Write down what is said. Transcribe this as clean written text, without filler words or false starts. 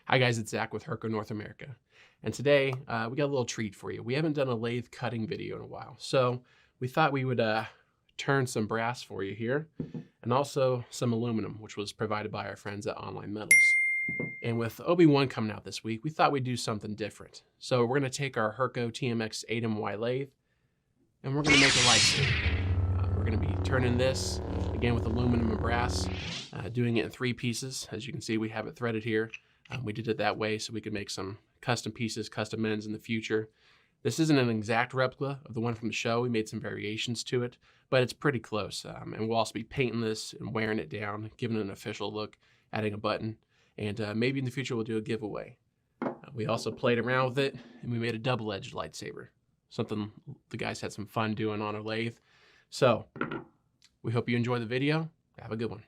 Hi guys, it's Zach with Hurco North America. And today we got a little treat for you. We haven't done a lathe cutting video in a while. So we thought we would turn some brass for you here and also some aluminum, which was provided by our friends at Online Metals. And with OB1 coming out this week, we thought we'd do something different. So we're gonna take our Hurco TMX8MYi lathe and we're gonna make a lightsaber. We're gonna be turning this again with aluminum and brass, doing it in 3 pieces. As you can see, we have it threaded here. We did it that way so we could make some custom pieces, custom ends in the future. This isn't an exact replica of the one from the show. We made some variations to it, but it's pretty close. And we'll also be painting this and wearing it down, giving it an official look, adding a button, and maybe in the future we'll do a giveaway. We also played around with it and we made a double-edged lightsaber, something the guys had some fun doing on a lathe. So we hope you enjoy the video. Have a good one.